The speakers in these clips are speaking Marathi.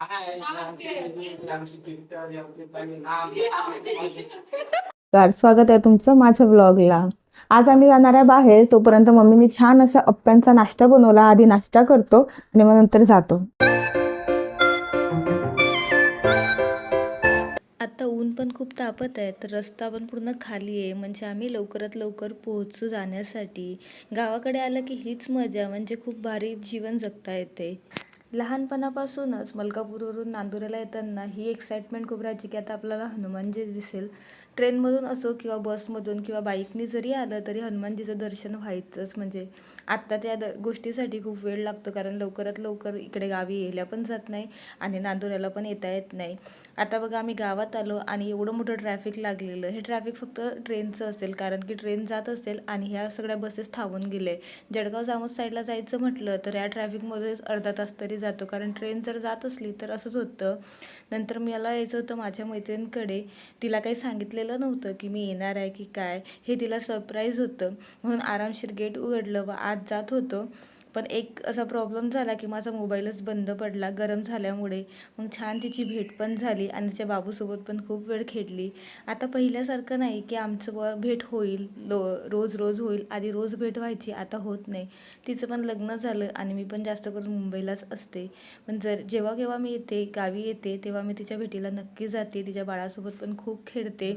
नमस्कार, स्वागत आहे तुमचं माझ्या ब्लॉगला. आज आम्ही जाणार आहे बाहेर. तोपर्यंत मम्मीने छान असा अप्प्यांचा नाश्ता बनवला. आधी नाश्ता करतो आणि मग नंतर जातो. आता ऊन पण खूप तापत आहे, तर रस्ता पण पूर्ण खाली आहे. म्हणजे आम्ही लवकरात लवकर पोहोचू जाण्यासाठी. गावाकडे आलं की हीच मजा, म्हणजे खूप भारी जीवन जगता येते. लहानपणापासूनच मलकापूरवरून नांदुऱ्याला येताना ही एक्साइटमेंट खूप राहायची की आता आपल्याला हनुमानजी दिसेल. ट्रेनमधून असो किंवा बसमधून किंवा बाईकने जरी आलं तरी हनुमानजीचं दर्शन व्हायचंच. म्हणजे आत्ता त्या गोष्टीसाठी खूप वेळ लागतो, कारण लवकरात लवकर इकडे गावी यायला पण जात नाही आणि नांदुऱ्याला पण येता येत नाही. आता बघा आम्ही गावात आलो आणि एवढं मोठं ट्रॅफिक लागलेलं. हे ट्रॅफिक फक्त ट्रेनचं असेल, कारण की ट्रेन जात असेल आणि ह्या सगळ्या बसेस थांबून गेले. जळगाव जामोद साईडला जायचं म्हटलं तर या ट्रॅफिकमध्येच अर्धा तास तरी जातो, कारण ट्रेन जर जात असली तर असंच होतं. नंतर मला यायचं होतं माझ्या मैत्रिणीकडे. तिला काही सांगितलेलं नव्हतं की मी येणार आहे की काय, हे तिला सरप्राईज होतं. म्हणून आरामशीर गेट उघडलं व आत जात होतो. पण एक असा प्रॉब्लेम झाला की माझा मोबाईलच बंद पडला गरम झाल्यामुळे. मग छान तिची भेट पण झाली आणि तिच्या बाबूसोबत पण खूप वेळ खेळली. आता पहिल्यासारखं नाही की आमचं भेट होईल, रोज रोज होईल. आधी रोज भेट व्हायची, आता होत नाही. तिचं पण लग्न झालं आणि मी पण जास्त करून मुंबईलाच असते. पण जेव्हा केव्हा मी गावी येते तेव्हा मी तिच्या भेटीला नक्की जाते. तिच्या बाळासोबत पण खूप खेळते.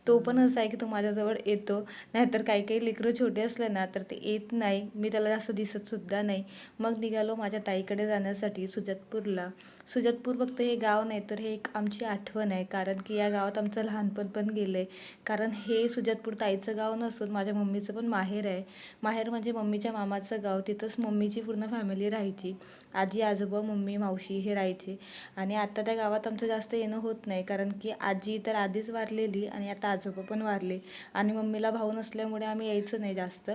तो पण असा आहे की तो माझ्याजवळ येतो. नाहीतर काही काही लेकरं छोटे असले ना तर ते येत नाही, मी त्याला जास्त दिसतसुद्धा नाही. मग निघालो माझ्या ताईकडे जाण्यासाठी सुजातपूरला. सुजातपूर फक्त हे गाव नाही तर हे एक आमची आठवण आहे, कारण की या गावात आमचं लहानपण पण गेलं आहे. कारण हे सुजातपूर ताईचं गाव नसून माझ्या मम्मीचं पण माहेर आहे. माहेर म्हणजे मम्मीच्या मामाचं गाव. तिथंच मम्मीची पूर्ण फॅमिली राहायची. आजी आजोबा मम्मी मावशी हे राहायचे. आणि आता त्या गावात आमचं जास्त येणं होत नाही, कारण की आजी तर आधीच वारलेली आणि आता आजोबा पण वारले. आणि मम्मीला भाऊ नसल्यामुळे आम्ही यायचं नाही जास्त.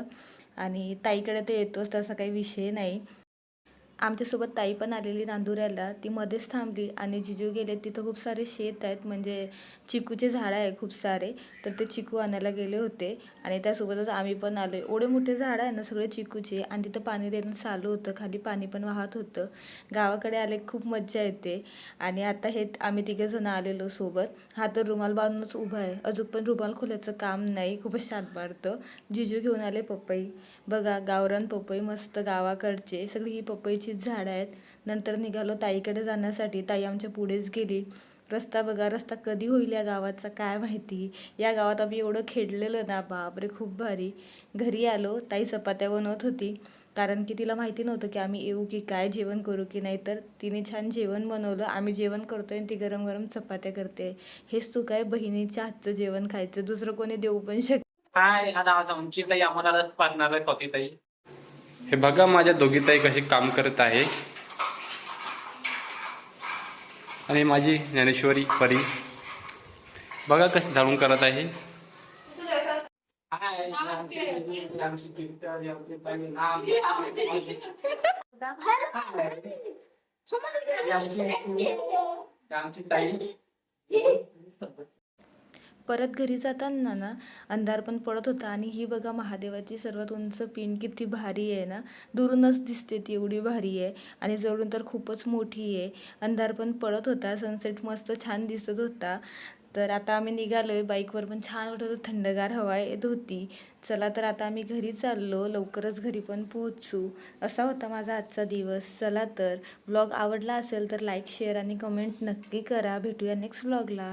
आणि ताईकडे तर येतोच, तसा काही विषय नाही. आमच्यासोबत ताई पण आलेली नांदुऱ्याला. ती मध्येच थांबली आणि जिजू गेले. तिथं खूप सारे शेत आहेत, म्हणजे चिकूचे झाडं आहे खूप सारे. तर ते चिकू आणायला गेले होते आणि त्यासोबतच आम्ही पण आलो. एवढे मोठे झाडं आहे ना सगळे चिकूचे, आणि तिथं पाणी देणं चालू होतं, खाली पाणी पण वाहत होतं. गावाकडे आले खूप मज्जा येते. आणि आता हे आम्ही तिघंजणं आलेलो सोबत. हा तर रुमाल बांधूनच उभा आहे, अजून पण रुमाल खोलायचं काम नाही, खूपच शांत मारतं. जिजू घेऊन आले पपई. बघा गावरान पपई मस्त गावाकडचे, सगळी ही पपईचीच झाडं आहेत. नंतर निघालो ताईकडे जाण्यासाठी. ताई आमच्या पुढेच गेली. रस्ता बघा, रस्ता कधी होईल या गावाचा काय माहिती. या गावात आम्ही एवढं खेळलेलं ना, बापरे खूप भारी. घरी आलो, ताई चपात्या बनवत होती, कारण की तिला माहिती नव्हतं की आम्ही येऊ की काय, जेवण करू की नाही. तर तिने छान जेवण बनवलं. आम्ही जेवण करतोय आणि ती गरम गरम चपात्या करते. हेच तू काय बहिणीच्या हातचं जेवण खायचं, दुसरं कोणी देऊ पण शकत. काय आता आज आमची ताई आम्हाला रस पाजणार आहे कॉफी ताई. हे बघा माझ्या दोघी ताई कशी काम करत आहे. आणि माझी ज्ञानेश्वरी परी बघा कशी झाडून करत आहे. काय आमची पिक्चर आमची ताई नाम आमची ताई. परत घरी जाताना ना अंधार पण पडत होता. आणि ही बघा महादेवाची सर्वात उंच पिंड किती भारी आहे ना. दुरूनच दिसते ती, एवढी भारी आहे. आणि जवळून तर खूपच मोठी आहे. अंधार पण पडत होता, सनसेट मस्त छान दिसत होता. तर आता आम्ही निघालोय. बाईकवर पण छान वाटत होतं, थंडगार हवा येत होती. चला तर आता आम्ही घरी चाललो, लवकरच घरी पण पोहोचू. असा होता माझा आजचा दिवस. चला तर ब्लॉग आवडला असेल तर लाईक शेअर आणि कमेंट नक्की करा. भेटूया नेक्स्ट ब्लॉगला.